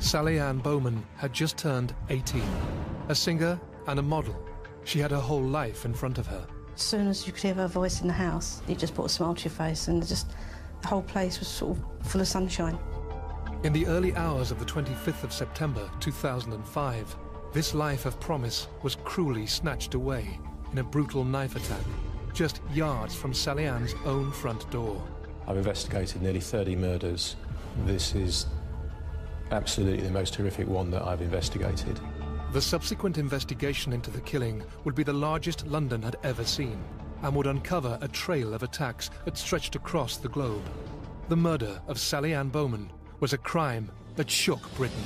Sally Anne Bowman had just turned 18. A singer and a model, she had her whole life in front of her. As soon as you could hear her voice in the house, it just brought a smile to your face, and just the whole place was sort of full of sunshine. In the early hours of the 25th of September 2005, this life of promise was cruelly snatched away in a brutal knife attack, just yards from Sally Ann's own front door. I've investigated nearly 30 murders. This is absolutely the most horrific one that I've investigated. The subsequent investigation into the killing would be the largest London had ever seen, and would uncover a trail of attacks that stretched across the globe. The murder of Sally Anne Bowman was a crime that shook Britain.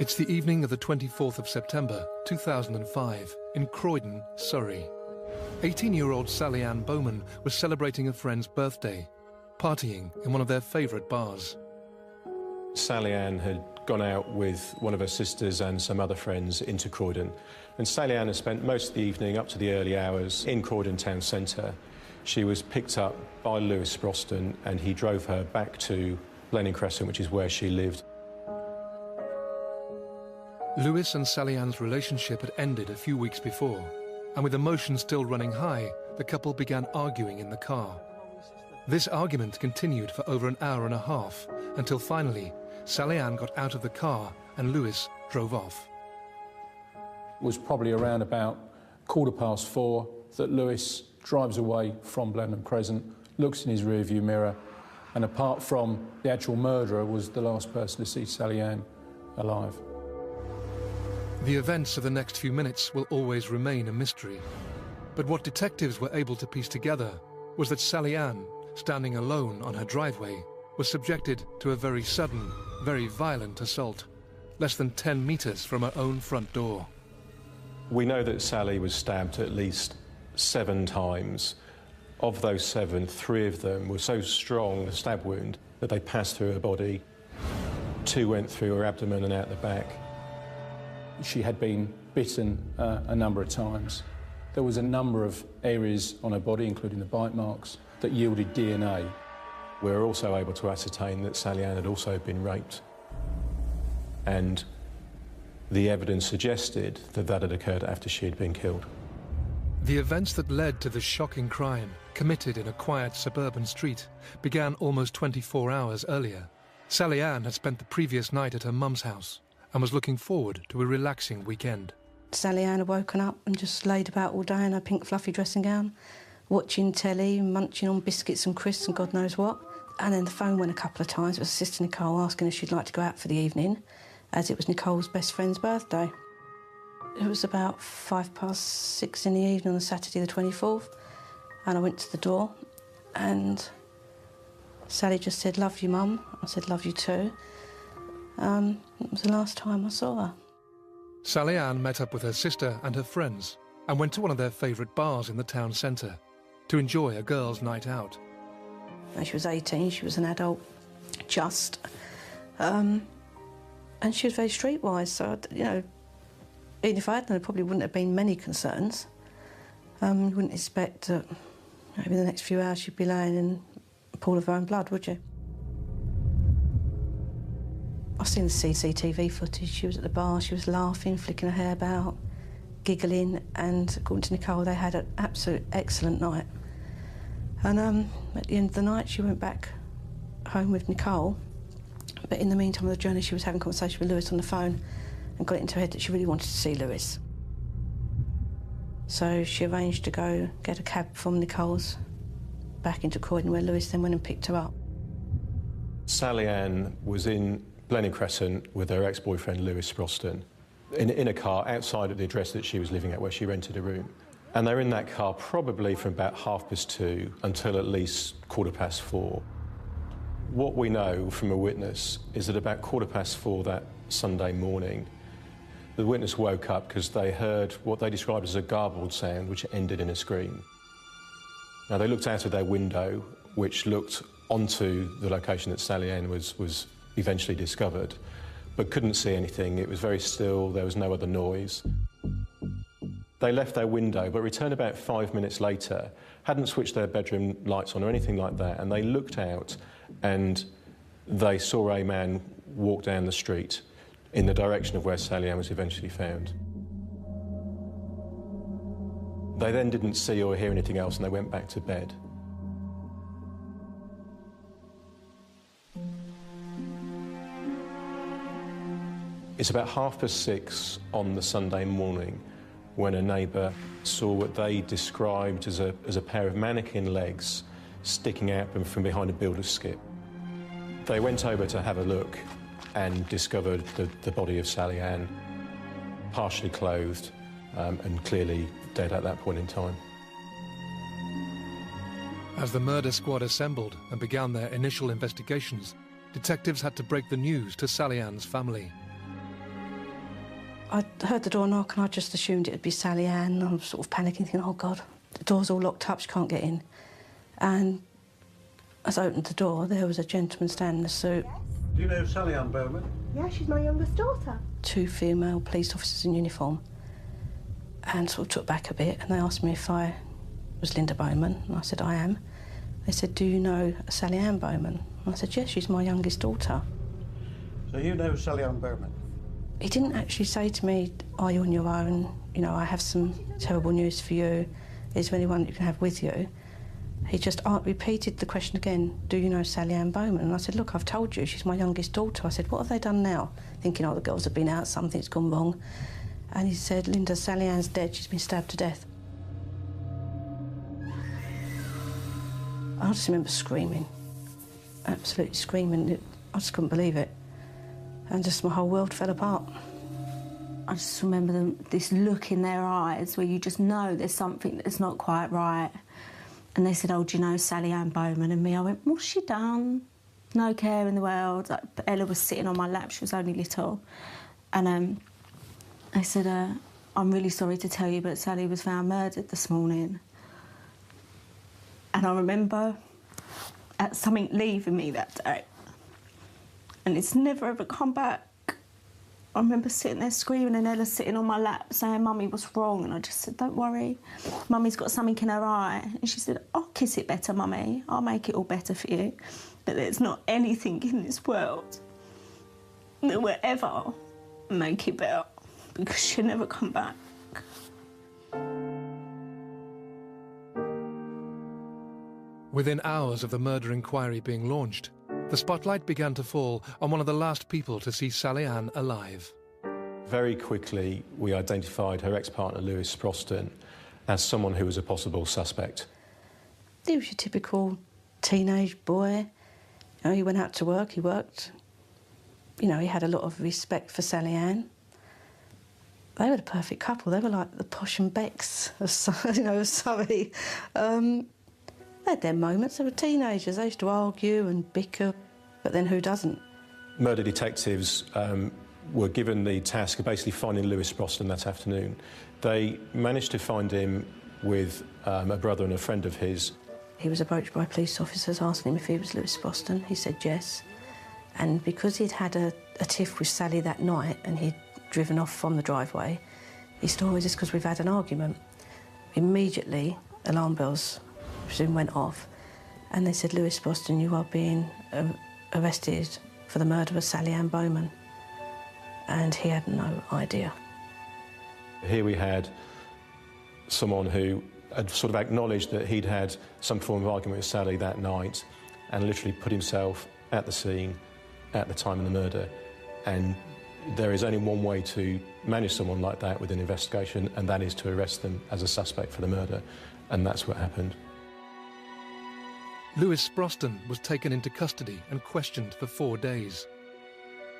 It's the evening of the 24th of September 2005 in Croydon, Surrey. 18-year-old Sally Anne Bowman was celebrating a friend's birthday, partying in one of their favourite bars. Sally Anne had gone out with one of her sisters and some other friends into Croydon, and Sally Anne had spent most of the evening up to the early hours in Croydon town centre. She was picked up by Lewis Sproston, and he drove her back to Blenheim Crescent, which is where she lived. Lewis and Sally Ann's relationship had ended a few weeks before, and with emotions still running high, the couple began arguing in the car. This argument continued for over an hour and a half, until finally, Sally Anne got out of the car and Lewis drove off. It was probably around about 4:15 that Lewis drives away from Blenheim Crescent, looks in his rearview mirror, and apart from the actual murderer, was the last person to see Sally Anne alive. The events of the next few minutes will always remain a mystery. But what detectives were able to piece together was that Sally Anne, standing alone on her driveway, was subjected to a very sudden, very violent assault, less than 10 metres from her own front door. We know that Sally was stabbed at least 7 times. Of those 7, 3 of them were so strong, a stab wound, that they passed through her body. 2 went through her abdomen and out the back. She had been bitten a number of times. There was a number of areas on her body, including the bite marks, that yielded DNA. We were also able to ascertain that Sally Anne had also been raped. And the evidence suggested that that had occurred after she had been killed. The events that led to the shocking crime, committed in a quiet suburban street, began almost 24 hours earlier. Sally Anne had spent the previous night at her mum's house and was looking forward to a relaxing weekend. Sally Anne had woken up and just laid about all day in her pink fluffy dressing gown, watching telly, munching on biscuits and crisps and God knows what. And then the phone went a couple of times. It was Sister Nicole asking if she'd like to go out for the evening, as it was Nicole's best friend's birthday. It was about 6:05 in the evening on the Saturday the 24th, and I went to the door, and Sally just said, "Love you, Mum." I said, "Love you too." It was the last time I saw her. Sally Anne met up with her sister and her friends and went to one of their favourite bars in the town centre to enjoy a girls' night out. And she was 18, she was an adult, just. And she was very streetwise, so, you know, even if I had known, there probably wouldn't have been many concerns. You wouldn't expect that maybe in the next few hours she'd be laying in a pool of her own blood, would you? I've seen the CCTV footage. She was at the bar, she was laughing, flicking her hair about, giggling, and according to Nicole, they had an absolute excellent night. And at the end of the night, she went back home with Nicole, but in the meantime on the journey, she was having a conversation with Lewis on the phone and got it into her head that she really wanted to see Lewis. So she arranged to go get a cab from Nicole's back into Croydon, where Lewis then went and picked her up. Sally Anne was in Blenheim Crescent with her ex-boyfriend Lewis Sproston in a car outside of the address that she was living at, where she rented a room. And they were in that car probably from about 2:30 until at least 4:15. What we know from a witness is that about 4:15 that Sunday morning, the witness woke up because they heard what they described as a garbled sound which ended in a scream. Now, they looked out of their window, which looked onto the location that Sally Anne was eventually discovered, but couldn't see anything. It was very still, there was no other noise. They left their window, but returned about 5 minutes later, hadn't switched their bedroom lights on or anything like that, and they looked out and they saw a man walk down the street in the direction of where Sally Ann was eventually found. They then didn't see or hear anything else and they went back to bed. It's about 6:30 on the Sunday morning when a neighbour saw what they described as a pair of mannequin legs sticking out from behind a builder's skip. They went over to have a look and discovered the body of Sally Ann, partially clothed and clearly dead at that point in time. As the murder squad assembled and began their initial investigations, detectives had to break the news to Sally Ann's family. I heard the door knock and I just assumed it would be Sally Ann. I'm sort of panicking, thinking, oh, God, the door's all locked up, she can't get in. And as I opened the door, there was a gentleman standing in a suit. Do you know Sally Ann Bowman? Yeah, she's my youngest daughter. 2 female police officers in uniform. And sort of took back a bit and they asked me if I was Linda Bowman, and I said, I am. They said, do you know Sally Ann Bowman? And I said, yes, she's my youngest daughter. So you know Sally Ann Bowman? He didn't actually say to me, are you on your own? You know, I have some terrible news for you. Is there anyone you can have with you? He just repeated the question again, do you know Sally Ann Bowman? And I said, look, I've told you, she's my youngest daughter. I said, what have they done now? Thinking, oh, the girls have been out, something's gone wrong. And he said, Linda, Sally Ann's dead, she's been stabbed to death. I just remember screaming, absolutely screaming. I just couldn't believe it. And just my whole world fell apart. I just remember this look in their eyes where you just know there's something that's not quite right. And they said, oh, do you know Sally Ann Bowman? And me, I went, what's she done? No care in the world. Like, Ella was sitting on my lap, she was only little. And they said, I'm really sorry to tell you, but Sally was found murdered this morning. And I remember something leaving me that day. And it's never ever come back. I remember sitting there screaming and Ella sitting on my lap saying, Mummy, what's wrong? And I just said, don't worry, Mummy's got something in her eye. And she said, I'll kiss it better, Mummy. I'll make it all better for you. But there's not anything in this world that will ever make it better because she'll never come back. Within hours of the murder inquiry being launched, the spotlight began to fall on one of the last people to see Sally Ann alive. Very quickly, we identified her ex-partner, Lewis Sproston, as someone who was a possible suspect. He was your typical teenage boy. You know, he went out to work, he worked. You know, he had a lot of respect for Sally Ann. They were the perfect couple. They were like the Posh and Becks of Surrey. They had their moments. They were teenagers. They used to argue and bicker, but then who doesn't? Murder detectives were given the task of basically finding Lewis Sproston that afternoon. They managed to find him with a brother and a friend of his. He was approached by police officers asking him if he was Lewis Sproston. He said yes. And because he'd had a tiff with Sally that night and he'd driven off from the driveway, he said, oh, is this because we've had an argument? Immediately, alarm bells soon went off, and they said, Lewis Sproston, you are being arrested for the murder of Sally Ann Bowman. And he had no idea. Here we had someone who had sort of acknowledged that he'd had some form of argument with Sally that night and literally put himself at the scene at the time of the murder. And there is only one way to manage someone like that with an investigation, and that is to arrest them as a suspect for the murder. And that's what happened. Lewis Sproston was taken into custody and questioned for 4 days.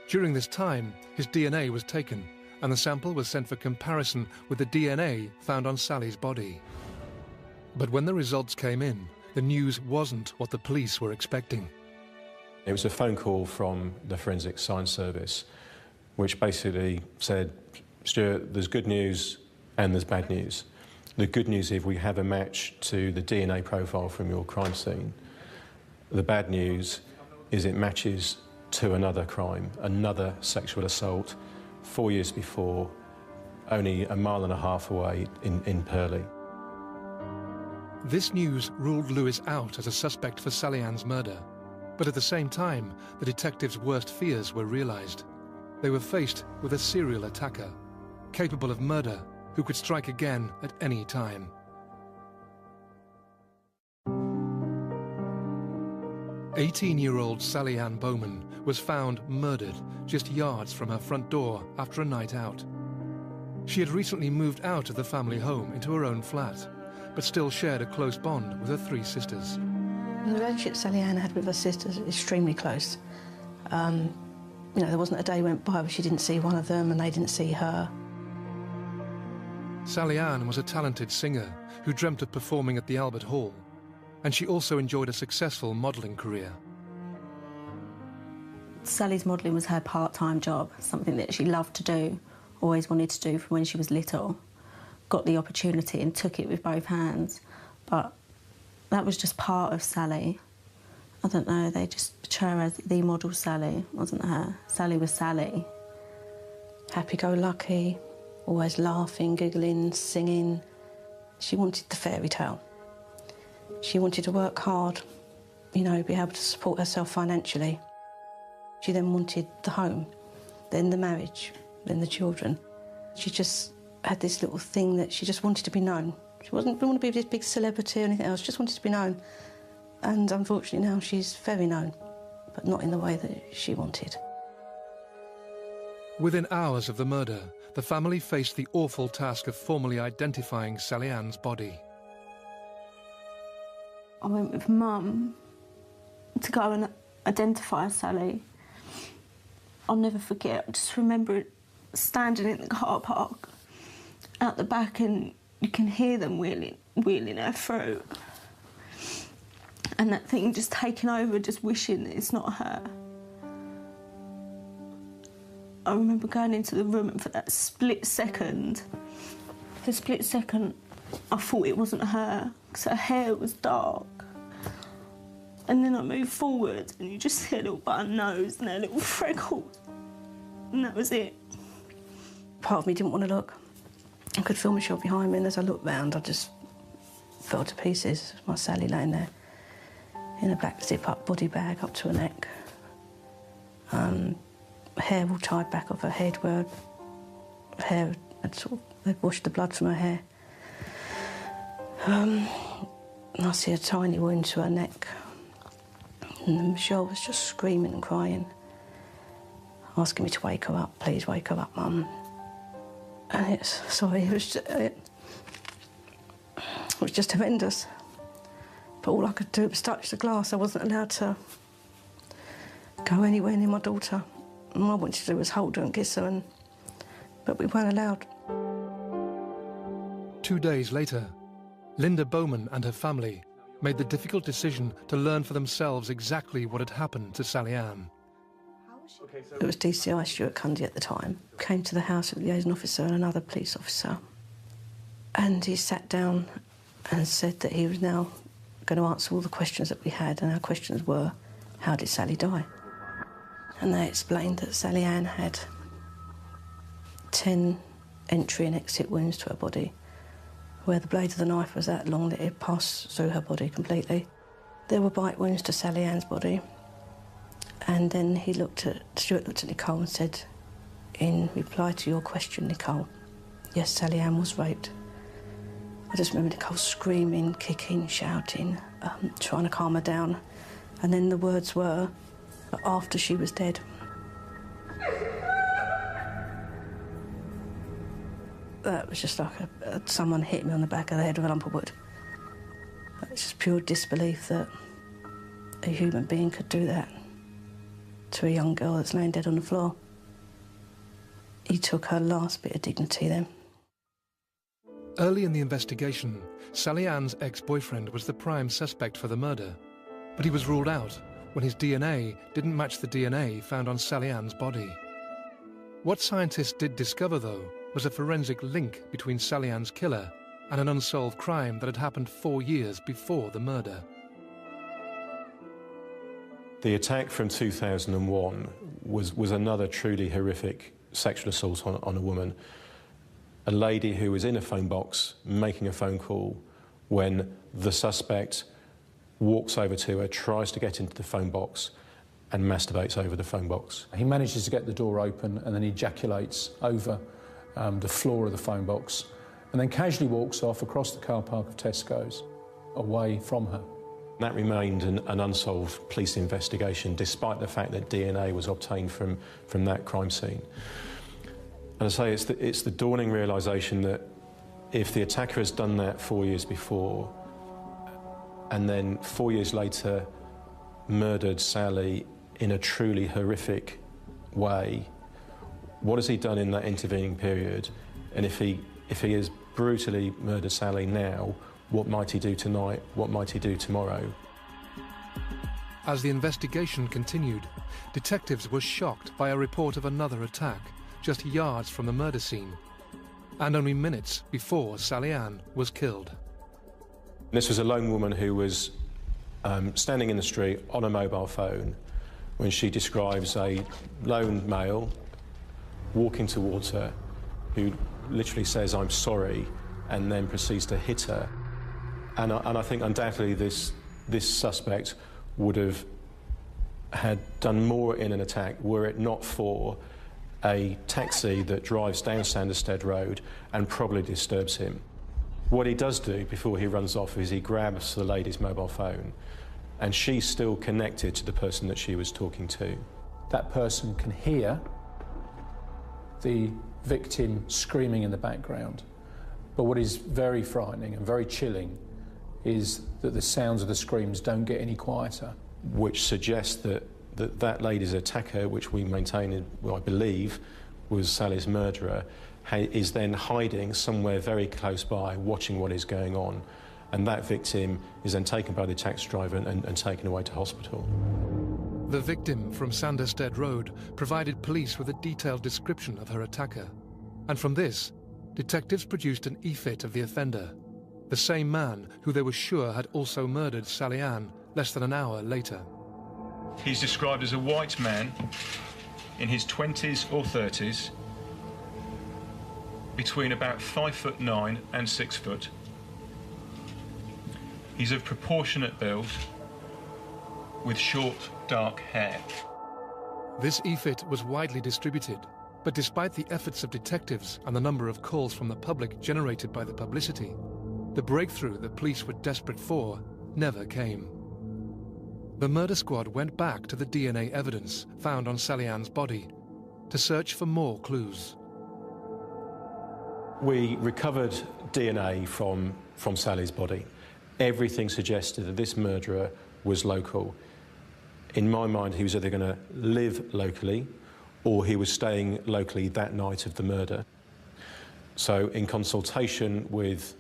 During this time, his DNA was taken, and the sample was sent for comparison with the DNA found on Sally's body. But when the results came in, the news wasn't what the police were expecting. It was a phone call from the Forensic Science Service, which basically said, Stuart, there's good news and there's bad news. The good news is we have a match to the DNA profile from your crime scene. The bad news is it matches to another crime, another sexual assault, 4 years before, only a mile and a half away in Purley. This news ruled Lewis out as a suspect for Sally Ann's murder, but at the same time, the detectives' worst fears were realised. They were faced with a serial attacker, capable of murder, who could strike again at any time. 18-year-old Sally Anne Bowman was found murdered just yards from her front door after a night out. She had recently moved out of the family home into her own flat, but still shared a close bond with her 3 sisters. The relationship Sally Ann had with her sisters is extremely close. You know, there wasn't a day went by where she didn't see one of them and they didn't see her. Sally Ann was a talented singer who dreamt of performing at the Albert Hall, and she also enjoyed a successful modelling career. Sally's modelling was her part-time job, something that she loved to do, always wanted to do from when she was little. Got the opportunity and took it with both hands, but that was just part of Sally. I don't know, they just portray her as the model Sally, wasn't her? Sally was Sally. Happy-go-lucky, always laughing, giggling, singing. She wanted the fairy tale. She wanted to work hard, you know, be able to support herself financially. She then wanted the home, then the marriage, then the children. She just had this little thing that she just wanted to be known. She didn't want to be this big celebrity or anything else, just wanted to be known. And unfortunately now she's very known, but not in the way that she wanted. Within hours of the murder, the family faced the awful task of formally identifying Sally Ann's body. I went with Mum to go and identify Sally. I'll never forget, I just remember standing in the car park out the back and you can hear them wheeling her through. And that thing just taking over, just wishing that it's not her. I remember going into the room and for that split second, I thought it wasn't her, because her hair was dark. And then I moved forward and you just see a little button nose and her little freckles. And that was it. Part of me didn't want to look. I could feel myself behind me, and as I looked round, I just fell to pieces. My Sally laying there in a black zip-up body bag up to her neck. Hair all tied back off her head, where her hair had they'd washed the blood from her hair. And I see a tiny wound to her neck. And Michelle was just screaming and crying, asking me to wake her up, please wake her up, Mum. And it was just horrendous. But all I could do was touch the glass. I wasn't allowed to go anywhere near my daughter. And all I wanted to do was hold her and kiss her, but we weren't allowed. 2 days later, Linda Bowman and her family made the difficult decision to learn for themselves exactly what had happened to Sally Ann. It was DCI Stuart Cundy at the time. Came to the house with the liaison officer and another police officer. And he sat down and said that he was now going to answer all the questions that we had, and our questions were, how did Sally die? And they explained that Sally Ann had 10 entry and exit wounds to her body, where the blade of the knife was that long that it passed through her body completely. There were bite wounds to Sally Ann's body. And then Stuart looked at Nicole and said, in reply to your question, Nicole, yes, Sally Ann was raped. I just remember Nicole screaming, kicking, shouting, trying to calm her down. And then the words were, after she was dead. That was just like someone hit me on the back of the head with a lump of wood. It's just pure disbelief that a human being could do that to a young girl that's laying dead on the floor. He took her last bit of dignity then. Early in the investigation, Sally Ann's ex-boyfriend was the prime suspect for the murder, but he was ruled out when his DNA didn't match the DNA found on Sally Ann's body. What scientists did discover, though, was a forensic link between Sally Ann's killer and an unsolved crime that had happened 4 years before the murder. The attack from 2001 was another truly horrific sexual assault on a woman. A lady who was in a phone box making a phone call when the suspect walks over to her, tries to get into the phone box and masturbates over the phone box. He manages to get the door open and then ejaculates over the floor of the phone box and then casually walks off across the car park of Tesco's away from her. That remained an unsolved police investigation, despite the fact that DNA was obtained from that crime scene. And I say it's the dawning realisation that if the attacker has done that 4 years before and then 4 years later murdered Sally in a truly horrific way, what has he done in that intervening period? And if he has brutally murdered Sally now, what might he do tonight? What might he do tomorrow? As the investigation continued, detectives were shocked by a report of another attack just yards from the murder scene, and only minutes before Sally Ann was killed. This was a lone woman who was standing in the street on a mobile phone when she describes a lone male walking towards her who literally says, "I'm sorry," and then proceeds to hit her. And I think undoubtedly this suspect would have had done more in an attack were it not for a taxi that drives down Sanderstead Road and probably disturbs him. What he does do before he runs off is he grabs the lady's mobile phone, and she's still connected to the person that she was talking to. That person can hear the victim screaming in the background, but what is very frightening and very chilling is that the sounds of the screams don't get any quieter. Which suggests that lady's attacker, which we maintain, well, I believe, was Sally's murderer, is then hiding somewhere very close by, watching what is going on. And that victim is then taken by the taxi driver and taken away to hospital. The victim from Sanderstead Road provided police with a detailed description of her attacker. And from this, detectives produced an e-fit of the offender, the same man who they were sure had also murdered Sally Ann less than an hour later. He's described as a white man in his 20s or 30s, between about 5'9" and 6 foot. He's of proportionate build, with short, dark hair. This e-fit was widely distributed, but despite the efforts of detectives and the number of calls from the public generated by the publicity, the breakthrough the police were desperate for never came. The murder squad went back to the DNA evidence found on Sally Ann's body to search for more clues. We recovered DNA from Sally's body. Everything suggested that this murderer was local. In my mind, he was either going to live locally or he was staying locally that night of the murder. So in consultation with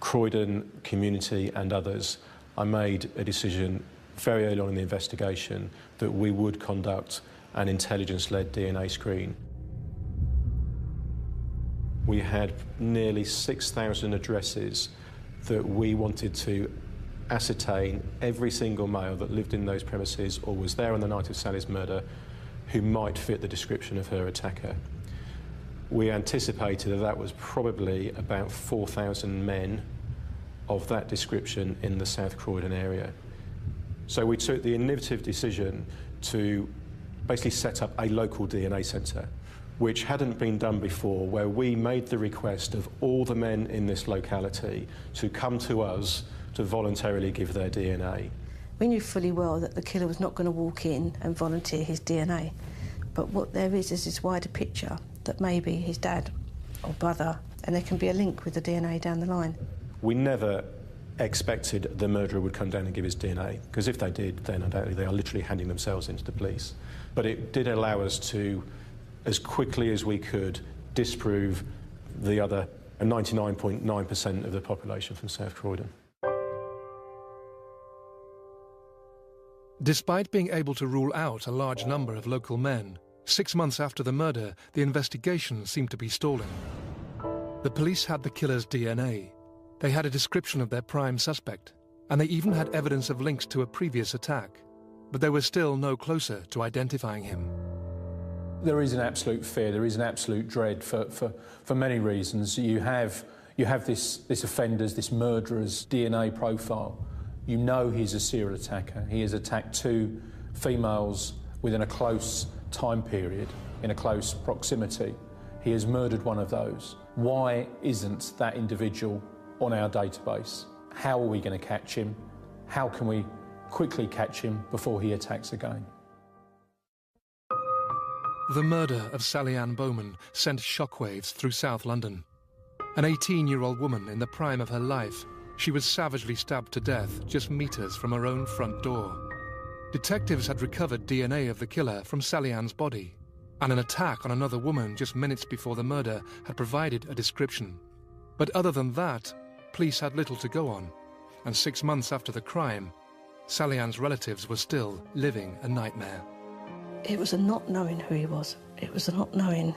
Croydon community and others, I made a decision very early on in the investigation that we would conduct an intelligence-led DNA screen. We had nearly 6,000 addresses that we wanted to ascertain every single male that lived in those premises or was there on the night of Sally's murder who might fit the description of her attacker. We anticipated that was probably about 4,000 men of that description in the South Croydon area. So we took the innovative decision to basically set up a local DNA centre, which hadn't been done before, where we made the request of all the men in this locality to come to us to voluntarily give their DNA. We knew fully well that the killer was not going to walk in and volunteer his DNA, but what there is this wider picture that maybe his dad or brother, and there can be a link with the DNA down the line. We never expected the murderer would come down and give his DNA, because if they did, then undoubtedly they are literally handing themselves into the police. But it did allow us to, as quickly as we could, disprove the other 99.9% of the population from South Croydon. Despite being able to rule out a large number of local men, 6 months after the murder, the investigation seemed to be stalling. The police had the killer's DNA. They had a description of their prime suspect, and they even had evidence of links to a previous attack. but they were still no closer to identifying him. There is an absolute fear, there is an absolute dread for many reasons. You have this offender's, this murderer's DNA profile. You know he's a serial attacker. He has attacked 2 females within a close time period, in a close proximity. He has murdered one of those. Why isn't that individual on our database? How are we going to catch him? How can we quickly catch him before he attacks again? The murder of Sally Ann Bowman sent shockwaves through South London. An 18-year-old woman in the prime of her life, she was savagely stabbed to death just meters from her own front door. Detectives had recovered DNA of the killer from Sally Ann's body, and an attack on another woman just minutes before the murder had provided a description. But other than that, police had little to go on, and 6 months after the crime, Sally Ann's relatives were still living a nightmare. It was a not knowing who he was. It was a not knowing,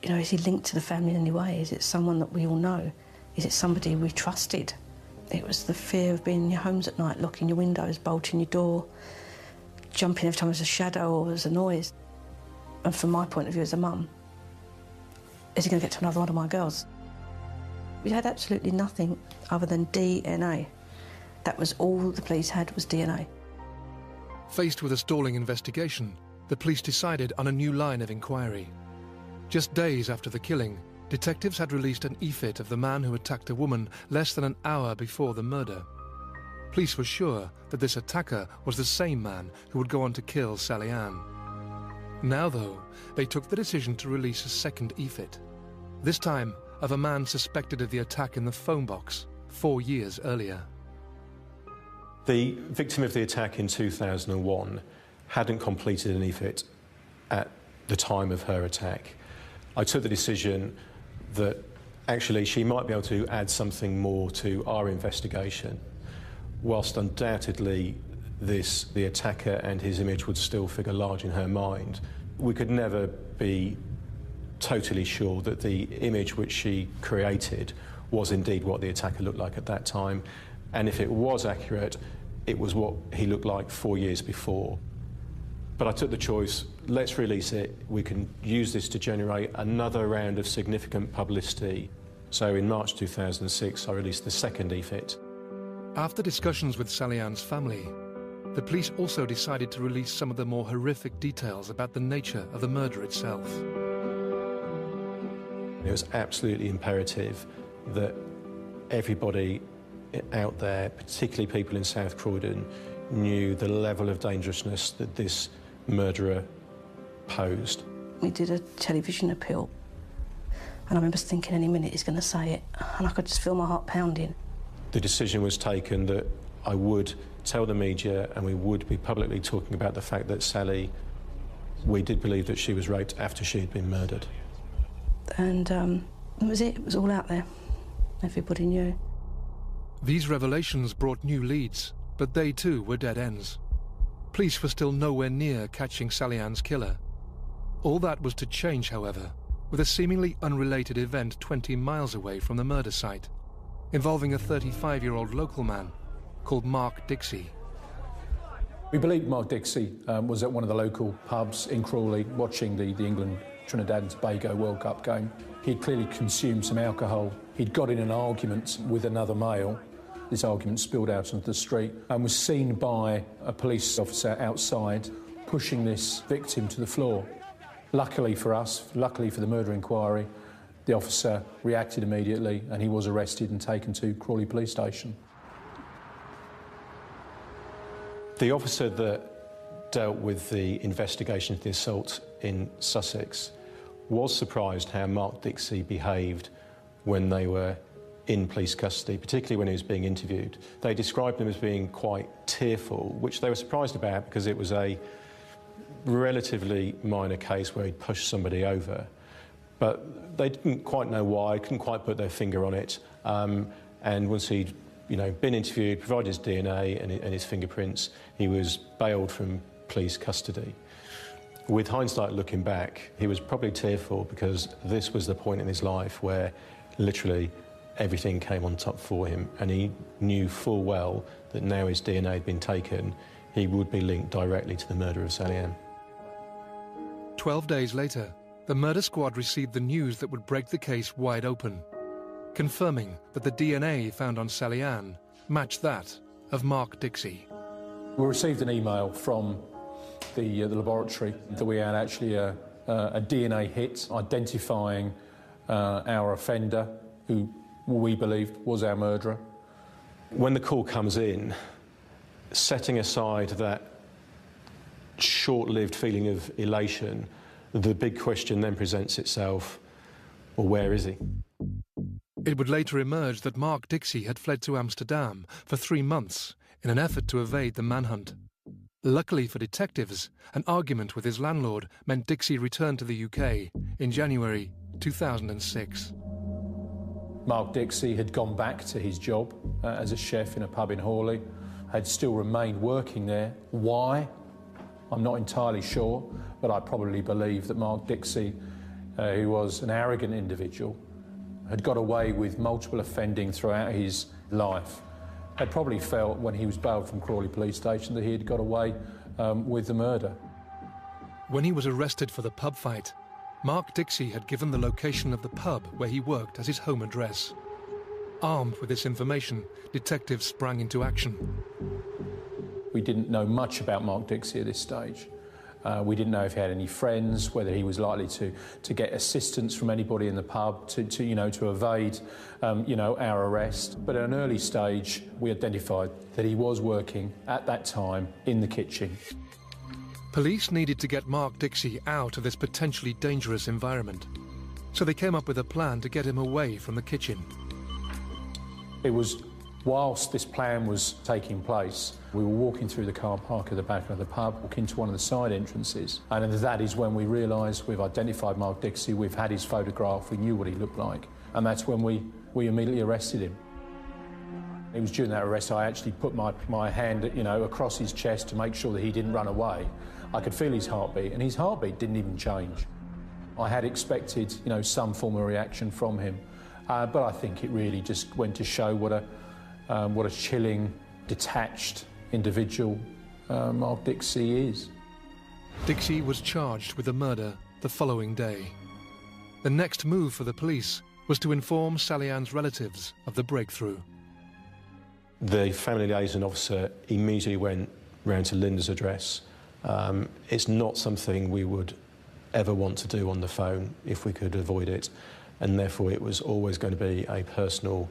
you know, is he linked to the family in any way? Is it someone that we all know? Is it somebody we trusted? It was the fear of being in your homes at night, locking your windows, bolting your door, jumping every time there's a shadow or there's a noise. And from my point of view as a mum, is he going to get to another one of my girls? We had absolutely nothing other than DNA. That was all the police had, was DNA. Faced with a stalling investigation, the police decided on a new line of inquiry. Just days after the killing, detectives had released an e-fit of the man who attacked a woman less than an hour before the murder. Police were sure that this attacker was the same man who would go on to kill Sally Ann. Now, though, they took the decision to release a second e-fit, this time of a man suspected of the attack in the phone box 4 years earlier. The victim of the attack in 2001 hadn't completed an e-fit at the time of her attack. I took the decision that actually she might be able to add something more to our investigation, whilst undoubtedly the attacker and his image would still figure large in her mind. We could never be totally sure that the image which she created was indeed what the attacker looked like at that time, and if it was accurate, it was what he looked like 4 years before. But I took the choice, let's release it. We can use this to generate another round of significant publicity. So in March 2006, I released the second e-fit. After discussions with Sally Ann's family, the police also decided to release some of the more horrific details about the nature of the murder itself. It was absolutely imperative that everybody out there, particularly people in South Croydon, knew the level of dangerousness that this murderer posed. We did a television appeal, and I remember thinking any minute he's going to say it, and I could just feel my heart pounding. The decision was taken that I would tell the media and we would be publicly talking about the fact that Sally, we did believe that she was raped after she had been murdered. And that was it. It was all out there. Everybody knew. These revelations brought new leads, but they too were dead ends. Police were still nowhere near catching Sally Ann's killer. All that was to change, however, with a seemingly unrelated event 20 miles away from the murder site, involving a 35-year-old local man called Mark Dixie. We believe Mark Dixie was at one of the local pubs in Crawley watching the England-Trinidad and Tobago World Cup game. He'd clearly consumed some alcohol. He'd got in an argument with another male. This argument spilled out onto the street and was seen by a police officer outside pushing this victim to the floor. Luckily for us, luckily for the murder inquiry, the officer reacted immediately and he was arrested and taken to Crawley Police Station. The officer that dealt with the investigation of the assault in Sussex was surprised how Mark Dixie behaved when they were in police custody, particularly when he was being interviewed. They described him as being quite tearful, which they were surprised about because it was a relatively minor case where he'd pushed somebody over. But they didn't quite know why, couldn't quite put their finger on it. And once he'd been interviewed, provided his DNA and his fingerprints, he was bailed from police custody. With hindsight looking back, he was probably tearful because this was the point in his life where literally everything came on top for him, and he knew full well that now his DNA had been taken, he would be linked directly to the murder of Sally Ann. 12 days later, the murder squad received the news that would break the case wide open, confirming that the DNA found on Sally Ann matched that of Mark Dixie. We received an email from the laboratory that we had actually a DNA hit identifying our offender, who we believed was our murderer. When the call comes in, setting aside that short-lived feeling of elation, the big question then presents itself, well, where is he? It would later emerge that Mark Dixie had fled to Amsterdam for 3 months in an effort to evade the manhunt. Luckily for detectives, an argument with his landlord meant Dixie returned to the UK in January 2006. Mark Dixie had gone back to his job as a chef in a pub in Hawley, had still remained working there. Why? I'm not entirely sure, but I probably believe that Mark Dixie, who was an arrogant individual, had got away with multiple offending throughout his life, had probably felt when he was bailed from Crawley Police Station that he had got away with the murder. When he was arrested for the pub fight, Mark Dixie had given the location of the pub where he worked as his home address. Armed with this information, detectives sprang into action. We didn't know much about Mark Dixie at this stage. We didn't know if he had any friends, whether he was likely to get assistance from anybody in the pub to evade, our arrest. But at an early stage, we identified that he was working at that time in the kitchen. Police needed to get Mark Dixie out of this potentially dangerous environment, so they came up with a plan to get him away from the kitchen. It was whilst this plan was taking place, we were walking through the car park at the back of the pub, walking to one of the side entrances, and that is when we realised we've identified Mark Dixie, we've had his photograph, we knew what he looked like, and that's when we immediately arrested him. It was during that arrest I actually put my hand, across his chest to make sure that he didn't run away. I could feel his heartbeat, and his heartbeat didn't even change. I had expected, some form of reaction from him, but I think it really just went to show what a chilling, detached individual Mark Dixie is. Dixie was charged with the murder the following day. The next move for the police was to inform Sally Ann's relatives of the breakthrough. The family liaison officer immediately went round to Linda's address. It's not something we would ever want to do on the phone if we could avoid it, and therefore it was always going to be a personal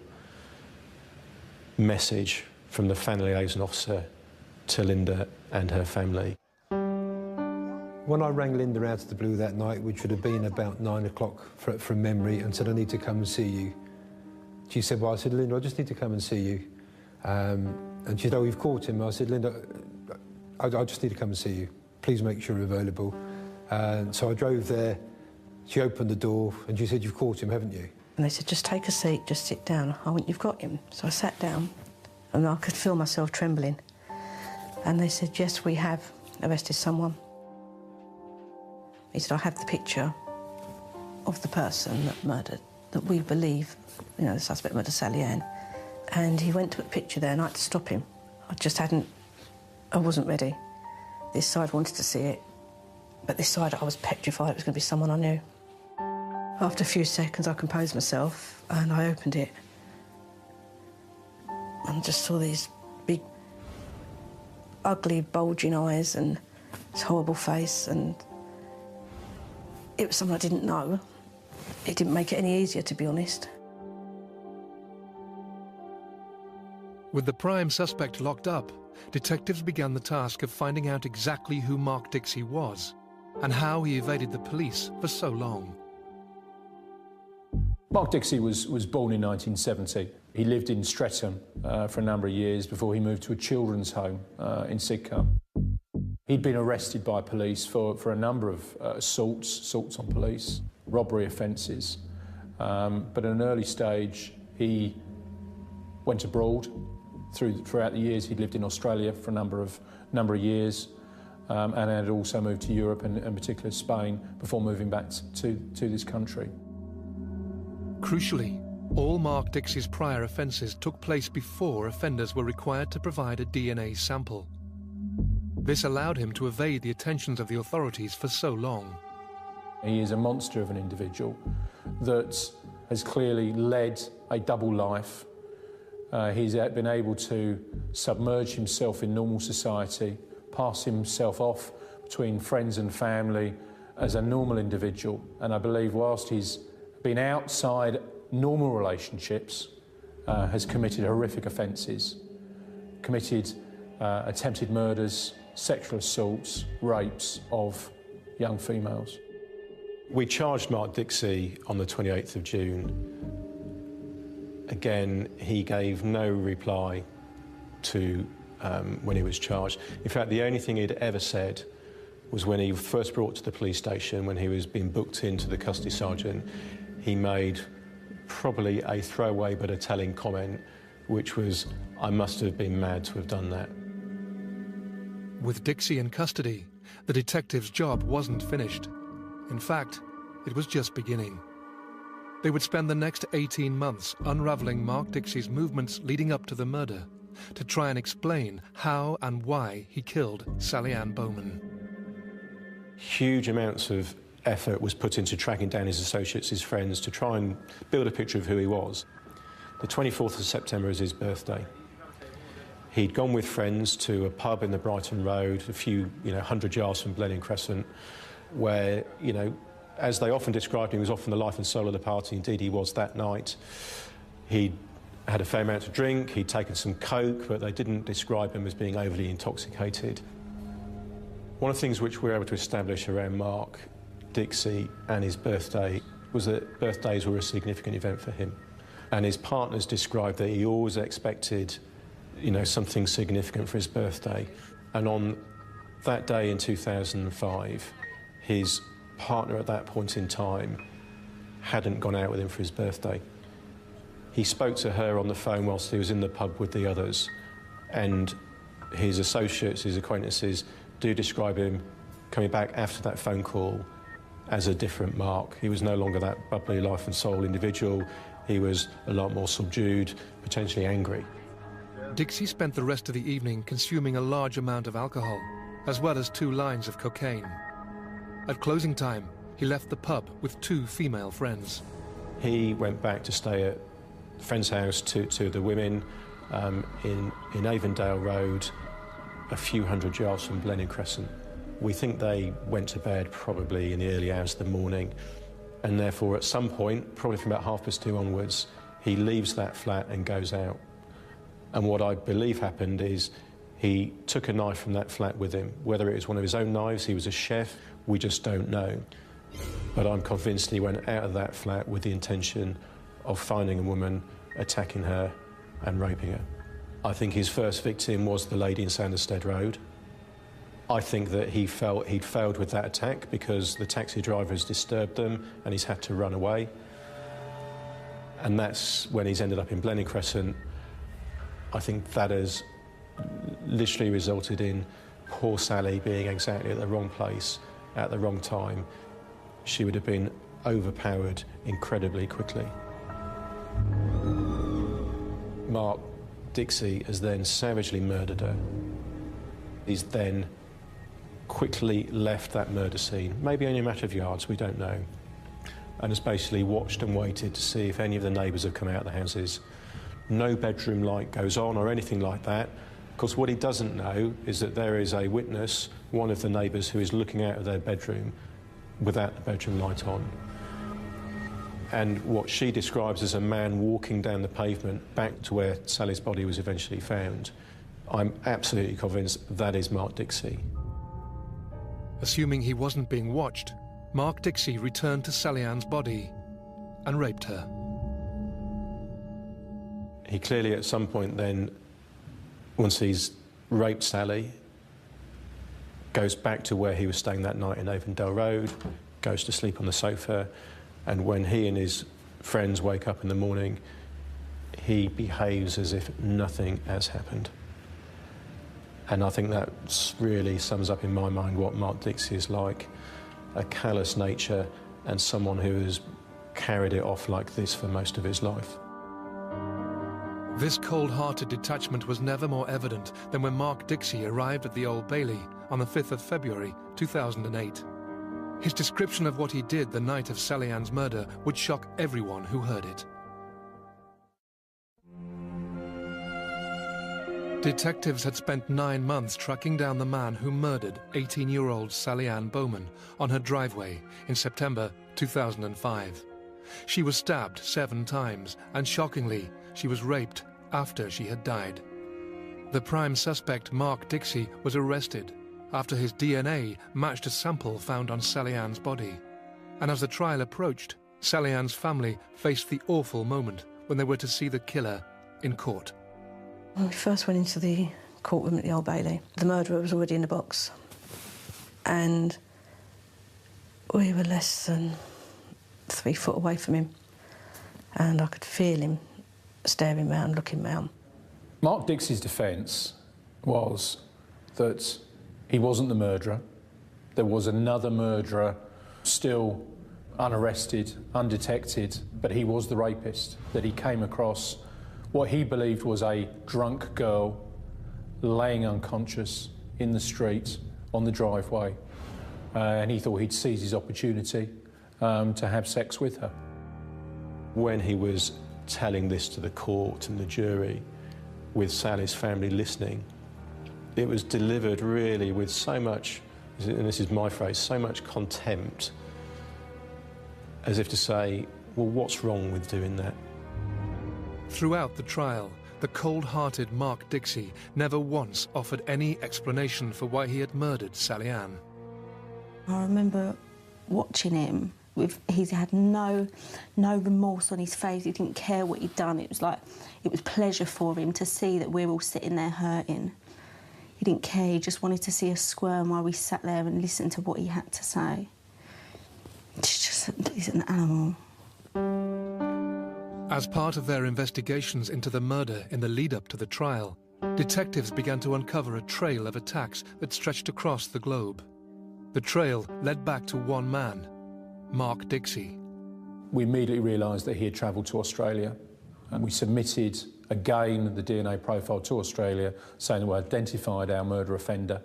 message from the family liaison officer to Linda and her family. When I rang Linda out of the blue that night, which would have been about 9 o'clock from memory, and said, I need to come and see you. She said, well, I said, Linda, I just need to come and see you. And she said, oh, you've caught him. I said, Linda, I just need to come and see you. Please make sure you're available. And so I drove there. She opened the door and she said, you've caught him, haven't you? And they said, just take a seat, just sit down. I went, you've got him. So I sat down and I could feel myself trembling. And they said, yes, we have arrested someone. He said, I have the picture of the person that murdered, that we believe, the suspect murdered Sally Ann. And he went to a picture there and I had to stop him. I wasn't ready. This side wanted to see it, but this side I was petrified it was going to be someone I knew. After a few seconds I composed myself and I opened it and just saw these big, ugly, bulging eyes and this horrible face, and it was someone I didn't know. It didn't make it any easier, to be honest. With the prime suspect locked up, detectives began the task of finding out exactly who Mark Dixie was and how he evaded the police for so long. Mark Dixie was born in 1970. He lived in Streatham for a number of years before he moved to a children's home in Sidcup. He'd been arrested by police for a number of assaults on police, robbery offences, but at an early stage he went abroad. Throughout the years he'd lived in Australia for a number of years, and had also moved to Europe and in particular Spain before moving back to this country. Crucially, all Mark Dixie's prior offences took place before offenders were required to provide a DNA sample. This allowed him to evade the attentions of the authorities for so long. He is a monster of an individual that has clearly led a double life. He's been able to submerge himself in normal society, pass himself off between friends and family as a normal individual. And I believe whilst he's been outside normal relationships, has committed horrific offences, committed attempted murders, sexual assaults, rapes of young females. We charged Mark Dixie on the 28th of June. Again, he gave no reply to when he was charged. In fact, the only thing he'd ever said was when he first brought to the police station, when he was being booked into the custody sergeant, he made probably a throwaway but a telling comment, which was, "I must have been mad to have done that." With Dixie in custody, the detective's job wasn't finished. In fact, it was just beginning. They would spend the next 18 months unravelling Mark Dixie's movements leading up to the murder to try and explain how and why he killed Sally Ann Bowman. Huge amounts of effort was put into tracking down his associates, his friends, to try and build a picture of who he was. The 24th of September is his birthday. He'd gone with friends to a pub in the Brighton Road, a few, 100 yards from Blenheim Crescent, where, as they often described him, he was often the life and soul of the party. Indeed, he was that night. He'd had a fair amount to drink, he'd taken some coke, but they didn't describe him as being overly intoxicated. One of the things which we were able to establish around Mark Dixie and his birthday was that birthdays were a significant event for him. And his partners described that he always expected, something significant for his birthday. And on that day in 2005, his partner at that point in time hadn't gone out with him for his birthday. He spoke to her on the phone whilst he was in the pub with the others, and his associates, his acquaintances, do describe him coming back after that phone call as a different Mark. He was no longer that bubbly life and soul individual. He was a lot more subdued, potentially angry. Dixie spent the rest of the evening consuming a large amount of alcohol, as well as 2 lines of cocaine. At closing time, he left the pub with 2 female friends. He went back to stay at a friend's house, two of the women, in Avondale Road, a few hundred yards from Blenheim Crescent. We think they went to bed probably in the early hours of the morning, and therefore at some point, probably from about 2:30 onwards, he leaves that flat and goes out. And what I believe happened is he took a knife from that flat with him. Whether it was one of his own knives, he was a chef, we just don't know. But I'm convinced he went out of that flat with the intention of finding a woman, attacking her and raping her. I think his first victim was the lady in Sanderstead Road. I think that he felt he'd failed with that attack because the taxi driver has disturbed them and he's had to run away. And that's when he's ended up in Blenheim Crescent. I think that has literally resulted in poor Sally being exactly at the wrong place at the wrong time. She would have been overpowered incredibly quickly. Mark Dixie has then savagely murdered her. He's then quickly left that murder scene, maybe only a matter of yards, we don't know, and has basically watched and waited to see if any of the neighbours have come out of the houses. No bedroom light goes on or anything like that. Of course, what he doesn't know is that there is a witness, one of the neighbours, who is looking out of their bedroom without the bedroom light on. And what she describes as a man walking down the pavement back to where Sally's body was eventually found. I'm absolutely convinced that is Mark Dixie. Assuming he wasn't being watched, Mark Dixie returned to Sally Ann's body and raped her. He clearly at some point then, once he's raped Sally, goes back to where he was staying that night in Avondale Road, goes to sleep on the sofa, and when he and his friends wake up in the morning, he behaves as if nothing has happened. And I think that really sums up in my mind what Mark Dixie is like, a callous nature and someone who has carried it off like this for most of his life. This cold-hearted detachment was never more evident than when Mark Dixie arrived at the Old Bailey on the 5th of February 2008. His description of what he did the night of Sally Ann's murder would shock everyone who heard it. Detectives had spent 9 months tracking down the man who murdered 18-year-old Sally Anne Bowman on her driveway in September 2005. She was stabbed 7 times, and shockingly, she was raped after she had died. The prime suspect, Mark Dixie, was arrested after his DNA matched a sample found on Sally Ann's body. And as the trial approached, Sally Ann's family faced the awful moment when they were to see the killer in court. When we first went into the courtroom at the Old Bailey, the murderer was already in the box. And we were less than 3 foot away from him. And I could feel him staring round, looking round. Mark Dixie's defence was that he wasn't the murderer. There was another murderer still unarrested, undetected, but he was the rapist, that he came across what he believed was a drunk girl laying unconscious in the street on the driveway, and he thought he'd seize his opportunity to have sex with her. When he was telling this to the court and the jury, with Sally's family listening, it was delivered really with so much, and this is my phrase, so much contempt, as if to say, well, what's wrong with doing that? Throughout the trial, the cold-hearted Mark Dixie never once offered any explanation for why he had murdered Sally Ann. I remember watching him. He had no remorse on his face. He didn't care what he'd done. It was like, it was pleasure for him to see that we're all sitting there hurting. He didn't care. He just wanted to see us squirm while we sat there and listened to what he had to say. He's an animal. As part of their investigations into the murder in the lead-up to the trial, detectives began to uncover a trail of attacks that stretched across the globe. The trail led back to one man, Mark Dixie. We immediately realised that he had travelled to Australia, and we submitted again the DNA profile to Australia, saying that we identified our murder offender.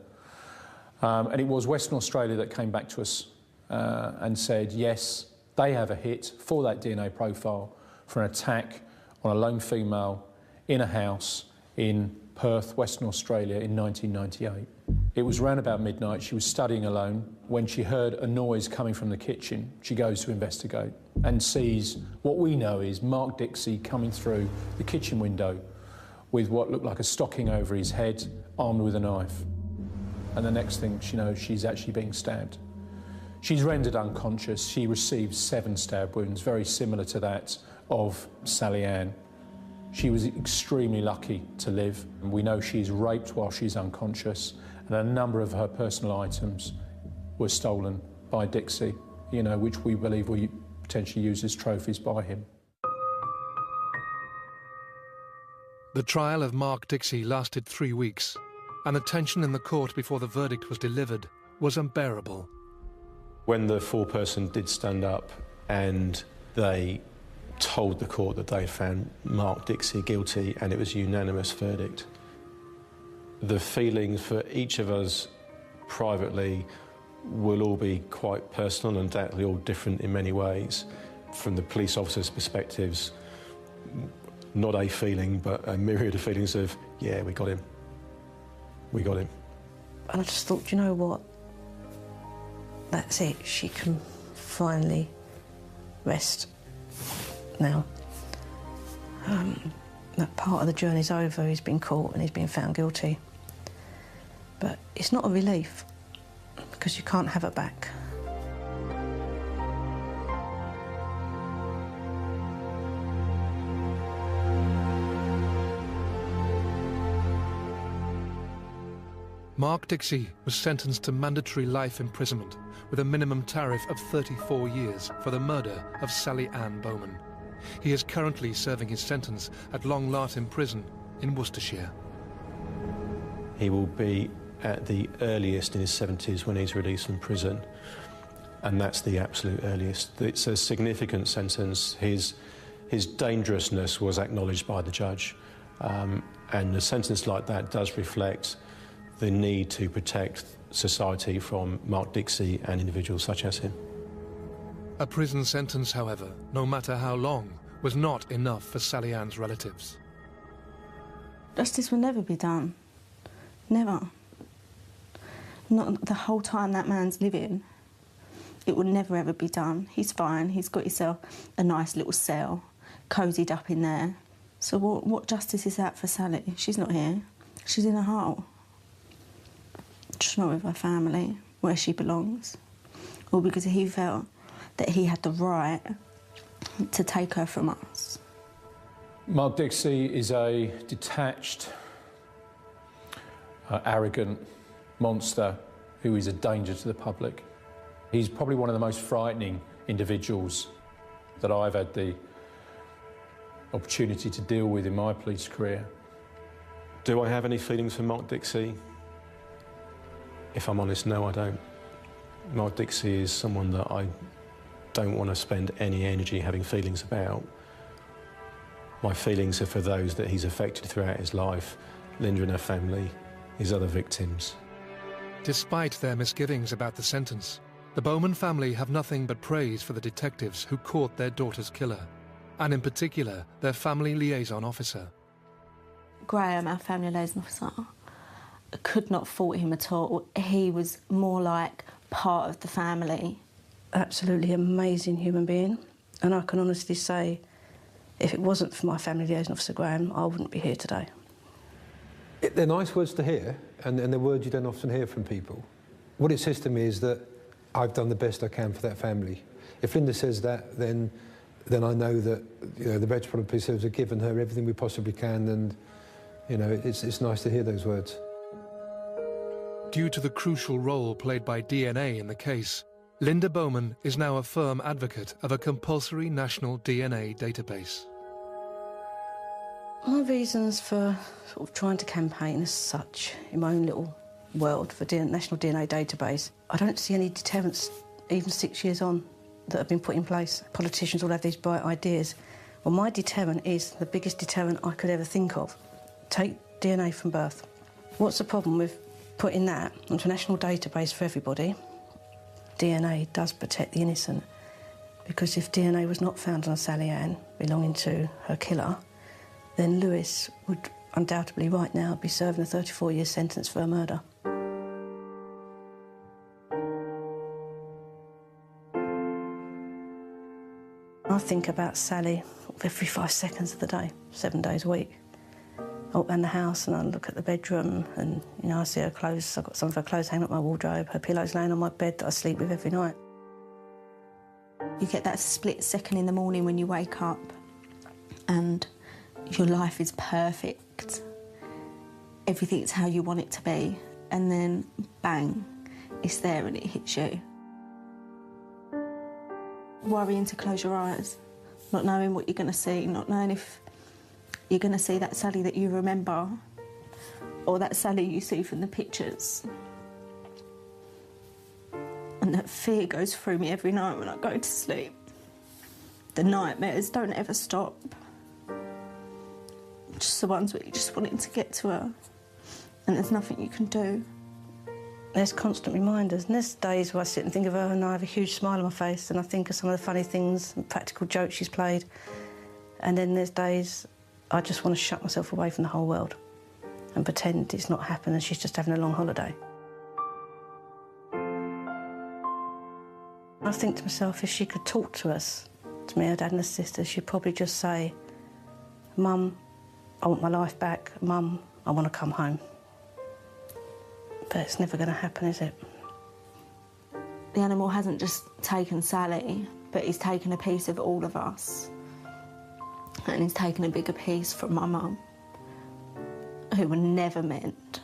And it was Western Australia that came back to us and said, yes, they have a hit for that DNA profile for an attack on a lone female in a house in Perth, Western Australia in 1998. It was around about midnight. She was studying alone. When she heard a noise coming from the kitchen, she goes to investigate and sees what we know is Mark Dixie coming through the kitchen window with what looked like a stocking over his head, armed with a knife. And the next thing she knows, she's actually being stabbed. She's rendered unconscious. She received 7 stab wounds, very similar to that of Sally Ann. She was extremely lucky to live. We know she's raped while she's unconscious, and a number of her personal items were stolen by Dixie, which we believe were potentially used as trophies by him. The trial of Mark Dixie lasted 3 weeks, and the tension in the court before the verdict was delivered was unbearable. When the foreperson did stand up and they told the court that they found Mark Dixie guilty and it was a unanimous verdict, the feelings for each of us privately will all be quite personal and undoubtedly all different in many ways. From the police officers' perspectives, not a feeling, but a myriad of feelings of, yeah, we got him. We got him. And I just thought, you know what? That's it. She can finally rest now. That part of the journey's over. He's been caught and he's been found guilty. But it's not a relief, because you can't have it back. Mark Dixie was sentenced to mandatory life imprisonment with a minimum tariff of 34 years for the murder of Sally Ann Bowman. He is currently serving his sentence at Long Lartin Prison in Worcestershire. He will be at the earliest in his 70s when he's released from prison, and that's the absolute earliest. It's a significant sentence. His dangerousness was acknowledged by the judge, and a sentence like that does reflect the need to protect society from Mark Dixie and individuals such as him. A prison sentence, however, no matter how long, was not enough for Sally Ann's relatives. Justice will never be done. Never. Not the whole time that man's living. It will never ever be done. He's fine. He's got himself a nice little cell, cosied up in there. So what justice is that for Sally? She's not here. She's in a hole. She's not with her family, where she belongs. All because he felt that he had the right to take her from us. Mark Dixie is a detached, arrogant monster who is a danger to the public. He's probably one of the most frightening individuals that I've had the opportunity to deal with in my police career. Do I have any feelings for Mark Dixie? If I'm honest, no, I don't. Mark Dixie is someone that I don't want to spend any energy having feelings about. My feelings are for those that he's affected throughout his life, Linda and her family, his other victims. Despite their misgivings about the sentence, the Bowman family have nothing but praise for the detectives who caught their daughter's killer, and in particular, their family liaison officer. Graham, our family liaison officer, could not fault him at all. He was more like part of the family. Absolutely amazing human being, and I can honestly say, if it wasn't for my family liaison officer Graham, I wouldn't be here today. They're nice words to hear, and they're words you don't often hear from people. What it says to me is that I've done the best I can for that family. If Linda says that, then I know that, you know, the Metropolitan Police Service have given her everything we possibly can, and, you know, it's nice to hear those words. Due to the crucial role played by DNA in the case, Linda Bowman is now a firm advocate of a compulsory national DNA database. My reasons for sort of trying to campaign as such in my own little world for national DNA database, I don't see any deterrents, even 6 years on, that have been put in place. Politicians all have these bright ideas. Well, my deterrent is the biggest deterrent I could ever think of. Take DNA from birth. What's the problem with putting that onto a national database for everybody? DNA does protect the innocent, because if DNA was not found on Sally Ann belonging to her killer, then Lewis would undoubtedly right now be serving a 34-year sentence for a murder. I think about Sally every 5 seconds of the day, 7 days a week. I walk around the house and I look at the bedroom and, you know, I see her clothes. I've got some of her clothes hanging up my wardrobe, her pillows laying on my bed that I sleep with every night. You get that split second in the morning when you wake up and your life is perfect. Everything's how you want it to be. And then, bang, it's there and it hits you. Worrying to close your eyes, not knowing what you're going to see, not knowing if you're going to see that Sally that you remember or that Sally you see from the pictures. And that fear goes through me every night when I go to sleep. The nightmares don't ever stop. Just the ones where you're just wanting to get to her and there's nothing you can do. There's constant reminders, and there's days where I sit and think of her and I have a huge smile on my face and I think of some of the funny things and practical jokes she's played. And then there's days I just want to shut myself away from the whole world and pretend it's not happened and she's just having a long holiday. I think to myself, if she could talk to us, to me, her dad and her sister, she'd probably just say, "Mum, I want my life back. Mum, I want to come home." But it's never going to happen, is it? The animal hasn't just taken Sally, but he's taken a piece of all of us. And he's taken a bigger piece from my mum, who were never meant